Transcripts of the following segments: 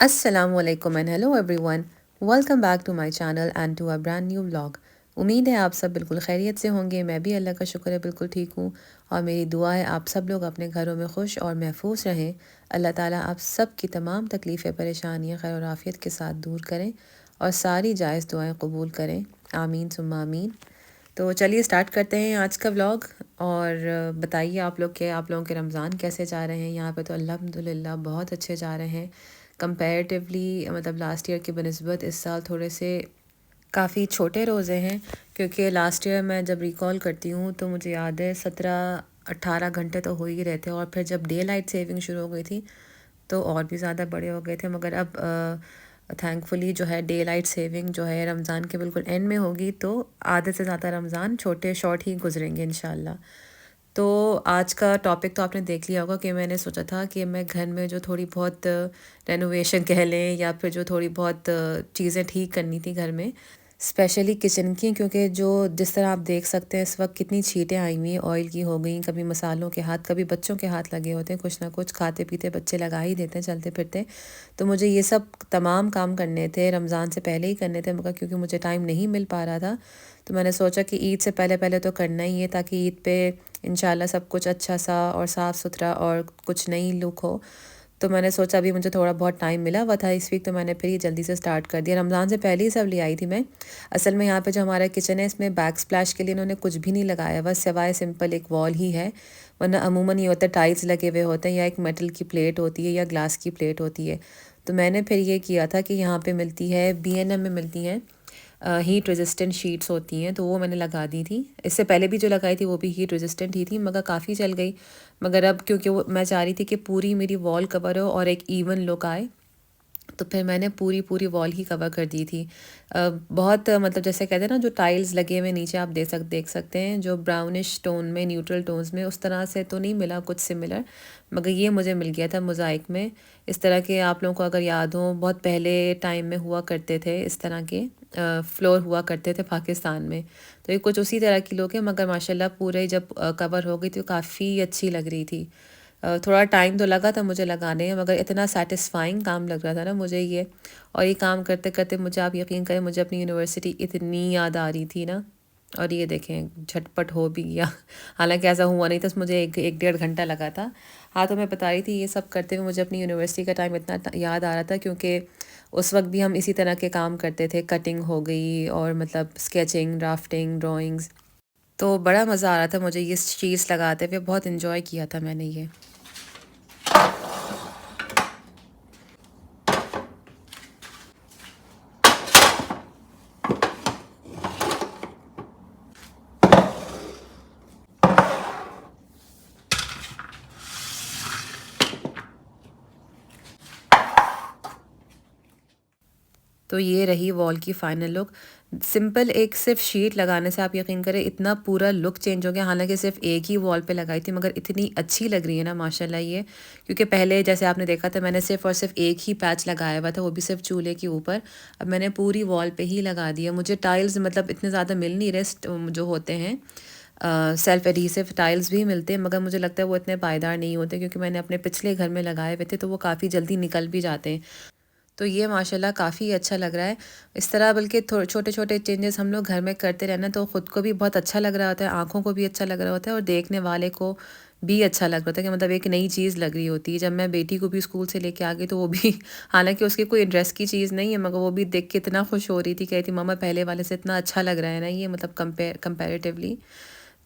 Assalamualaikum and hello everyone. Welcome back to my channel and to a brand new vlog. उम्मीद है आप सब बिल्कुल खैरियत से होंगे। मैं भी अल्लाह का शुक्र है बिल्कुल ठीक हूँ और मेरी दुआ है आप सब लोग अपने घरों में खुश और महफूज रहें। अल्लाह ताला आप सब की तमाम तकलीफ़ें परेशानियाँ खैर और आफ़ियत के साथ दूर करें और सारी जायज़ दुआएं कबूल करें। आमीन सुम्मा आमीन। तो चलिए स्टार्ट करते हैं आज का व्लॉग। और बताइए आप लोग के आप लोगों के रमज़ान कैसे जा रहे हैं। यहाँ पे तो अल्हम्दुलिल्लाह बहुत अच्छे जा रहे हैं कंपैरेटिवली, मतलब लास्ट ईयर की बनिस्बत इस साल थोड़े से काफ़ी छोटे रोज़े हैं। क्योंकि लास्ट ईयर मैं जब रिकॉल करती हूँ तो मुझे याद है 17-18 घंटे तो हो ही रहे थे, और फिर जब डे लाइट सेविंग शुरू हो गई थी तो और भी ज़्यादा बड़े हो गए थे। मगर अब थैंकफुली जो है डे लाइट सेविंग जो है रमज़ान के बिल्कुल एंड में होगी, तो आधे से ज़्यादा रमज़ान छोटे शॉर्ट ही गुजरेंगे इंशाल्लाह। तो आज का टॉपिक तो आपने देख लिया होगा कि मैंने सोचा था कि मैं घर में जो थोड़ी बहुत रेनोवेशन कह लें या फिर जो थोड़ी बहुत चीज़ें ठीक करनी थी घर में, स्पेशली किचन की। क्योंकि जो जिस तरह आप देख सकते हैं इस वक्त कितनी छींटें आई हुई हैं ऑयल की हो गई, कभी मसालों के हाथ, कभी बच्चों के हाथ लगे होते हैं, कुछ ना कुछ खाते पीते बच्चे लगा ही देते हैं चलते फिरते। तो मुझे ये सब तमाम काम करने थे, रमज़ान से पहले ही करने थे, मगर क्योंकि मुझे टाइम नहीं मिल पा रहा था तो मैंने सोचा कि ईद से पहले पहले तो करना ही है, ताकि ईद पे इंशाल्लाह सब कुछ अच्छा सा और साफ़ सुथरा और कुछ नई लुक हो। तो मैंने सोचा अभी मुझे थोड़ा बहुत टाइम मिला हुआ था इस वीक, तो मैंने फिर ये जल्दी से स्टार्ट कर दिया। रमज़ान से पहले ही सब ले आई थी मैं। असल में यहाँ पे जो हमारा किचन है इसमें बैक स्प्लैश के लिए इन्होंने कुछ भी नहीं लगाया, बस सिवाय सिंपल एक वॉल ही है। वरना अमूमन ये होता है टाइल्स लगे हुए होते हैं या एक मेटल की प्लेट होती है या ग्लास की प्लेट होती है। तो मैंने फिर ये किया था कि यहाँ पे मिलती है B&M में मिलती हैं हीट रेजिस्टेंट शीट्स होती हैं, तो वो मैंने लगा दी थी। इससे पहले भी जो लगाई थी वो भी हीट रेजिस्टेंट ही थी, मगर काफ़ी चल गई। मगर अब क्योंकि वो मैं चाह रही थी कि पूरी मेरी वॉल कवर हो और एक इवन लुक आए, तो फिर मैंने पूरी पूरी वॉल ही कवर कर दी थी। बहुत मतलब जैसे कहते हैं ना जो टाइल्स लगे हुए नीचे आप देख सकते हैं जो ब्राउनिश टोन में, न्यूट्रल टोन्स में, उस तरह से तो नहीं मिला कुछ सिमिलर, मगर ये मुझे मिल गया था मोज़ाइक में। इस तरह के आप लोगों को अगर याद हो बहुत पहले टाइम में हुआ करते थे इस तरह के फ्लोर हुआ करते थे पाकिस्तान में। तो ये कुछ उसी तरह की लोग हैं, मगर माशाल्लाह पूरे जब कवर हो गई तो काफ़ी अच्छी लग रही थी। थोड़ा टाइम तो लगा था मुझे लगाने में, मगर इतना सेटिस्फाइंग काम लग रहा था ना मुझे ये। और ये काम करते करते मुझे आप यकीन करें मुझे अपनी यूनिवर्सिटी इतनी याद आ रही थी ना। और ये देखें झटपट हो भी गया। हालांकि ऐसा हुआ नहीं था, मुझे एक 1.5 घंटा लगा था। हाँ तो मैं बता रही थी ये सब करते हुए मुझे अपनी यूनिवर्सिटी का टाइम इतना याद आ रहा था, क्योंकि उस वक्त भी हम इसी तरह के काम करते थे। कटिंग हो गई और मतलब स्केचिंग, ड्राफ्टिंग, ड्राइंग्स। तो बड़ा मज़ा आ रहा था मुझे ये चीज़ लगाते हुए, बहुत इन्जॉय किया था मैंने ये। तो ये रही वॉल की फ़ाइनल लुक। सिंपल एक सिर्फ शीट लगाने से आप यकीन करें इतना पूरा लुक चेंज हो गया। हालांकि सिर्फ एक ही वॉल पे लगाई थी, मगर इतनी अच्छी लग रही है ना माशाल्लाह ये। क्योंकि पहले जैसे आपने देखा था मैंने सिर्फ और सिर्फ एक ही पैच लगाया हुआ था, वो भी सिर्फ चूल्हे के ऊपर। अब मैंने पूरी वॉल पे ही लगा दिया। मुझे टाइल्स मतलब इतने ज़्यादा मिल नहीं रहे जो होते हैं सेल्फ एडहीसिव टाइल्स भी मिलते हैं, मगर मुझे लगता है वो इतने पायदार नहीं होते, क्योंकि मैंने अपने पिछले घर में लगाए हुए थे तो वो काफ़ी जल्दी निकल भी जाते हैं। तो ये माशाल्लाह काफ़ी अच्छा लग रहा है इस तरह। बल्कि छोटे छोटे चेंजेस हम लोग घर में करते रहना तो ख़ुद को भी बहुत अच्छा लग रहा होता है, आँखों को भी अच्छा लग रहा होता है और देखने वाले को भी अच्छा लग रहा होता है, कि मतलब एक नई चीज़ लग रही होती है। जब मैं बेटी को भी स्कूल से लेके आ गई तो वो भी हालांकि उसकी कोई इंटरेस्ट की चीज़ नहीं है, मगर वो भी देख के इतना खुश हो रही थी, कहती थी मम्मा पहले वाले से इतना अच्छा लग रहा है ना ये, मतलब कंपेरेटिवली।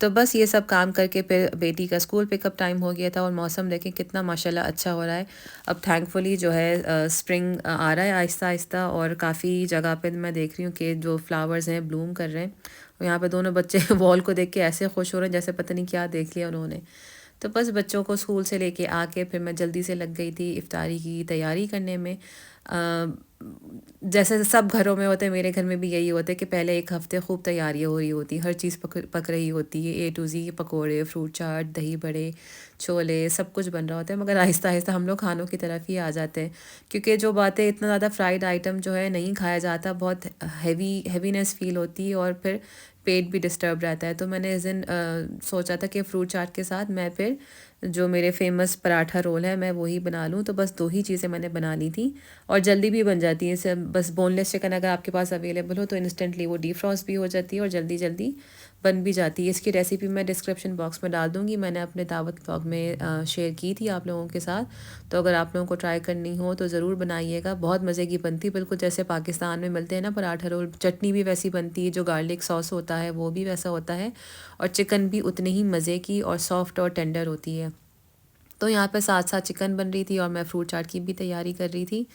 तो बस ये सब काम करके फिर बेटी का स्कूल पिकअप टाइम हो गया था, और मौसम देखें कितना माशाल्लाह अच्छा हो रहा है। अब थैंकफुली जो है स्प्रिंग आ रहा है आहिस्ता आहिस्ता, और काफ़ी जगह पे मैं देख रही हूँ कि जो फ्लावर्स हैं ब्लूम कर रहे हैं। और यहाँ पे दोनों बच्चे वॉल को देख के ऐसे खुश हो रहे हैं जैसे पता नहीं क्या देख लिया उन्होंने। तो बस बच्चों को स्कूल से लेके आके फिर मैं जल्दी से लग गई थी इफ्तारी की तैयारी करने में। जैसे सब घरों में होते हैं मेरे घर में भी यही होता है कि पहले एक हफ्ते खूब तैयारियां हो रही होती, हर चीज़ पक रही होती है, A to Z, पकोड़े, फ्रूट चाट, दही बड़े, छोले, सब कुछ बन रहा होता है। मगर आहिस्ता आहिस्ता हम लोग खानों की तरफ ही आ जाते हैं, क्योंकि जो बातें इतना ज़्यादा फ्राइड आइटम जो है नहीं खाया जाता, बहुत हैवीनेस फील होती है और फिर पेट भी डिस्टर्ब रहता है। तो मैंने इस दिन सोचा था कि फ़्रूट चाट के साथ मैं फिर जो मेरे फेमस पराठा रोल है मैं वही बना लूँ। तो बस 2 ही चीज़ें मैंने बना ली थी और जल्दी भी बन जाती हैं। सब बस बोनलेस चिकन अगर आपके पास अवेलेबल हो तो इंस्टेंटली वो डीफ्रॉस्ट भी हो जाती है और जल्दी जल्दी बन भी जाती है। इसकी रेसिपी मैं डिस्क्रिप्शन बॉक्स में डाल दूँगी। मैंने अपने दावत व्लॉग में शेयर की थी आप लोगों के साथ। तो अगर आप लोगों को ट्राई करनी हो तो ज़रूर बनाइएगा। बहुत मज़े की बनती है, बिल्कुल जैसे पाकिस्तान में मिलते हैं ना पराठा रोल। चटनी भी वैसी बनती है, जो गार्लिक सॉस होता है वो भी वैसा होता है और चिकन भी उतनी ही मज़े की और सॉफ्ट और टेंडर होती है। तो यहाँ पे साथ साथ चिकन बन रही थी और मैं फ्रूट चाट की भी तैयारी कर रही थी।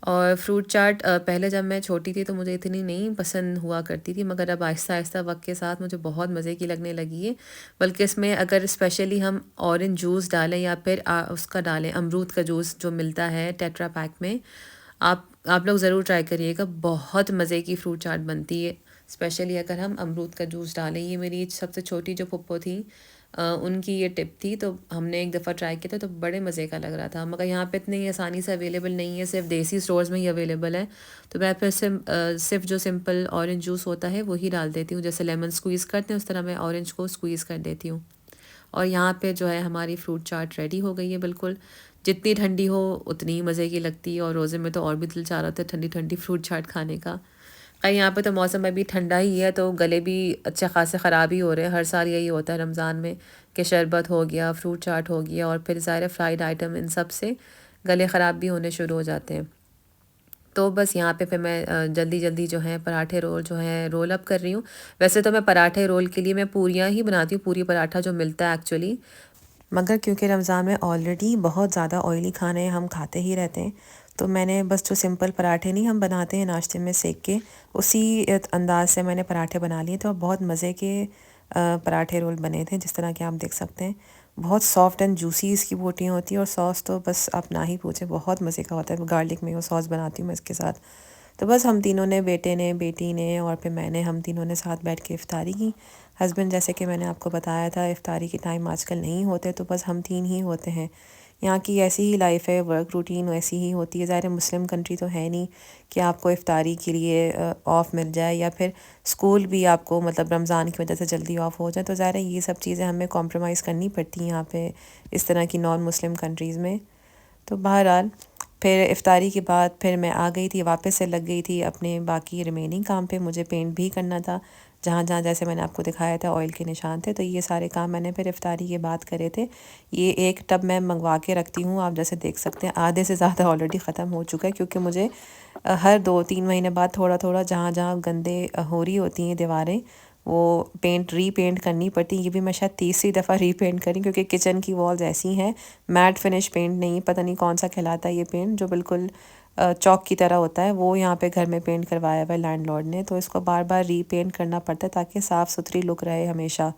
और फ्रूट चाट पहले जब मैं छोटी थी तो मुझे इतनी नहीं पसंद हुआ करती थी, मगर अब आहिस्ता आहिस्ता वक्त के साथ मुझे बहुत मज़े की लगने लगी है। बल्कि इसमें अगर स्पेशली हम ऑरेंज जूस डालें या फिर उसका डालें अमरूद का जूस जो मिलता है टेट्रा पैक में, आप लोग ज़रूर ट्राई करिएगा। बहुत मज़े की फ्रूट चाट बनती है, स्पेशली अगर हम अमरूद का जूस डालें। ये मेरी सबसे छोटी जो फुप्पो थी उनकी ये टिप थी, तो हमने एक दफ़ा ट्राई किया था तो बड़े मज़े का लग रहा था। मगर यहाँ पे इतनी आसानी से अवेलेबल नहीं है, सिर्फ देसी स्टोर्स में ही अवेलेबल है। तो मैं फिर सिर्फ जो सिंपल ऑरेंज जूस होता है वही डाल देती हूँ। जैसे लेमन स्क्वीज़ करते हैं उस तरह मैं ऑरेंज को स्क्वीज़ कर देती हूँ। और यहाँ पे जो है हमारी फ्रूट चाट रेडी हो गई है बिल्कुल। जितनी ठंडी हो उतनी ही मज़े की लगती है और रोज़े में तो और भी दिल चाह रहा था ठंडी ठंडी फ्रूट चाट खाने का। यहाँ पे तो मौसम अभी ठंडा ही है तो गले भी अच्छे खासे ख़राब ही हो रहे हैं। हर साल यही होता है रमज़ान में कि शरबत हो गया, फ्रूट चाट हो गया और फिर ज़ाहिर फ्राइड आइटम, इन सब से गले ख़राब भी होने शुरू हो जाते हैं। तो बस यहाँ पे फिर मैं जल्दी जल्दी जो है पराठे रोल जो है रोल अप कर रही हूँ। वैसे तो मैं पराठे रोल के लिए मैं पूरियाँ ही बनाती हूँ, पूरी पराठा जो मिलता है एक्चुअली। मगर क्योंकि रमज़ान में ऑलरेडी बहुत ज़्यादा ऑयली खाने हम खाते ही रहते हैं, तो मैंने बस जो सिंपल पराठे नहीं हम बनाते हैं नाश्ते में सेक के, उसी अंदाज से मैंने पराठे बना लिए थे और बहुत मज़े के पराठे रोल बने थे। जिस तरह के आप देख सकते हैं, बहुत सॉफ्ट एंड जूसी इसकी बोटियाँ होती हैं और सॉस तो बस आप ना ही पूछें, बहुत मज़े का होता है। गार्लिक मेयो सॉस बनाती हूँ मैं इसके साथ। तो बस हम तीनों ने, बेटे ने, बेटी ने और फिर मैंने, हम तीनों ने साथ बैठ के इफ़्तारी की। हस्बैंड, जैसे कि मैंने आपको बताया था, इफ़्तारी के टाइम आजकल नहीं होते, तो बस हम 3 ही होते हैं। यहाँ की ऐसी ही लाइफ है, वर्क रूटीन वैसी ही होती है। ज़ाहिर है मुस्लिम कंट्री तो है नहीं कि आपको इफ़्तारी के लिए ऑफ़ मिल जाए या फिर स्कूल भी आपको मतलब रमज़ान की वजह से जल्दी ऑफ़ हो जाए। तो ज़ाहिर है ये सब चीज़ें हमें कॉम्प्रोमाइज़ करनी पड़ती हैं यहाँ पे इस तरह की नॉन मुस्लिम कंट्रीज़ में। तो बहरहाल फिर इफ़्तारी के बाद फिर मैं आ गई थी, वापस से लग गई थी अपने बाकी रिमेनिंग काम पे। मुझे पेंट भी करना था, जहाँ जहाँ जैसे मैंने आपको दिखाया था ऑयल के निशान थे, तो ये सारे काम मैंने फिर इफ़्तारी के बाद करे थे। ये एक टब मैं मंगवा के रखती हूँ, आप जैसे देख सकते हैं आधे से ज़्यादा ऑलरेडी ख़त्म हो चुका है, क्योंकि मुझे हर 2-3 महीने बाद थोड़ा थोड़ा जहाँ जहाँ गंदे हो रही होती हैं दीवारें, वो पेंट रीपेंट करनी पड़ती। ये भी मैं शायद तीसरी दफ़ा रीपेंट करी, क्योंकि किचन की वॉल्स ऐसी हैं, मैट फिनिश पेंट नहीं, पता नहीं कौन सा कहलाता है ये पेंट, जो बिल्कुल चौक की तरह होता है, वो यहाँ पे घर में पेंट करवाया हुआ है लैंडलॉर्ड ने। तो इसको बार बार रीपेंट करना पड़ता है ताकि साफ़ सुथरी लुक रहे हमेशा।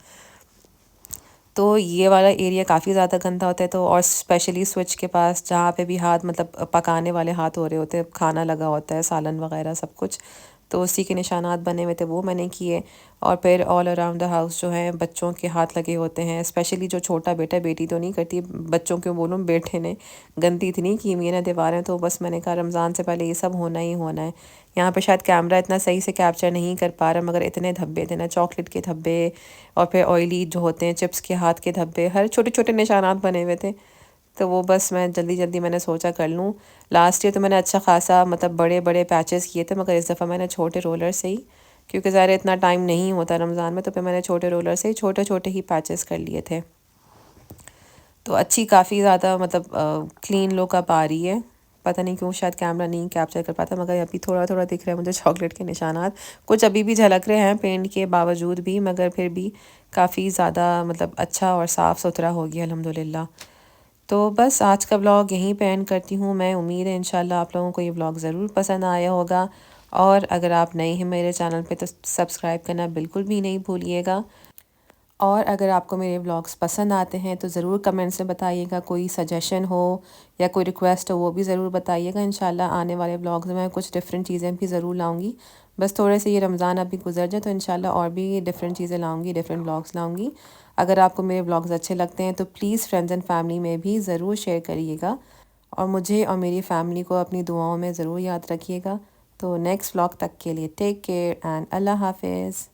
तो ये वाला एरिया काफ़ी ज़्यादा गंदा होता है। तो और स्पेशली स्विच के पास जहाँ पे भी हाथ मतलब पकाने वाले हाथ हो रहे होते हैं, खाना लगा होता है, सालन वगैरह सब कुछ, तो उसी के निशानात बने हुए थे, वो मैंने किए। और फिर ऑल अराउंड द हाउस जो है बच्चों के हाथ लगे होते हैं, स्पेशली जो छोटा बेटा, बेटी तो नहीं करती, बच्चों क्यों बोलूँ, बेटे ने गंदी इतनी की हुई है ना दीवारें। तो बस मैंने कहा रमज़ान से पहले ये सब होना ही होना है। यहाँ पे शायद कैमरा इतना सही से कैप्चर नहीं कर पा रहा, मगर इतने धब्बे थे ना, चॉकलेट के धब्बे और फिर ऑयली जो होते हैं चिप्स के हाथ के धब्बे, हर छोटे छोटे निशानात बने हुए थे। तो वो बस मैं जल्दी जल्दी मैंने सोचा कर लूँ। लास्ट ईयर तो मैंने अच्छा खासा मतलब बड़े बड़े पैचेस किए थे, मगर इस दफ़ा मैंने छोटे रोलर से ही, क्योंकि ज़ाहिर इतना टाइम नहीं होता रमज़ान में, तो फिर मैंने छोटे रोलर से ही छोटे छोटे ही पैचेस कर लिए थे। तो अच्छी काफ़ी ज़्यादा मतलब क्लीन लुक अब आ रही है। पता नहीं क्यों, शायद कैमरा नहीं कैप्चर कर पाता, मगर अभी थोड़ा थोड़ा दिख रहा है मुझे चॉकलेट के निशानात, कुछ अभी भी झलक रहे हैं पेंट के बावजूद भी, मगर फिर भी काफ़ी ज़्यादा मतलब अच्छा और साफ़ सुथरा हो गया अल्हम्दुलिल्लाह। तो बस आज का व्लॉग यहीं पे एंड करती हूँ मैं। उम्मीद है इंशाल्लाह आप लोगों को ये व्लॉग ज़रूर पसंद आया होगा, और अगर आप नए हैं मेरे चैनल पे तो सब्सक्राइब करना बिल्कुल भी नहीं भूलिएगा। और अगर आपको मेरे व्लॉग्स पसंद आते हैं तो ज़रूर कमेंट्स में बताइएगा, कोई सजेशन हो या कोई रिक्वेस्ट हो वो भी ज़रूर बताइएगा। इंशाल्लाह आने वाले व्लॉग्स में कुछ डिफरेंट चीज़ें भी ज़रूर लाऊंगी। बस थोड़े से ये रमज़ान अभी गुजर जाए तो इंशाल्लाह और भी डिफरेंट चीज़ें लाऊंगी, डिफरेंट व्लॉग्स लाऊंगी। अगर आपको मेरे व्लॉग्स अच्छे लगते हैं तो प्लीज़ फ्रेंड्स एंड फैमिली में भी ज़रूर शेयर करिएगा, और मुझे और मेरी फैमिली को अपनी दुआओं में ज़रूर याद रखिएगा। तो नेक्स्ट व्लॉग तक के लिए टेक केयर एंड अल्लाह हाफिज़।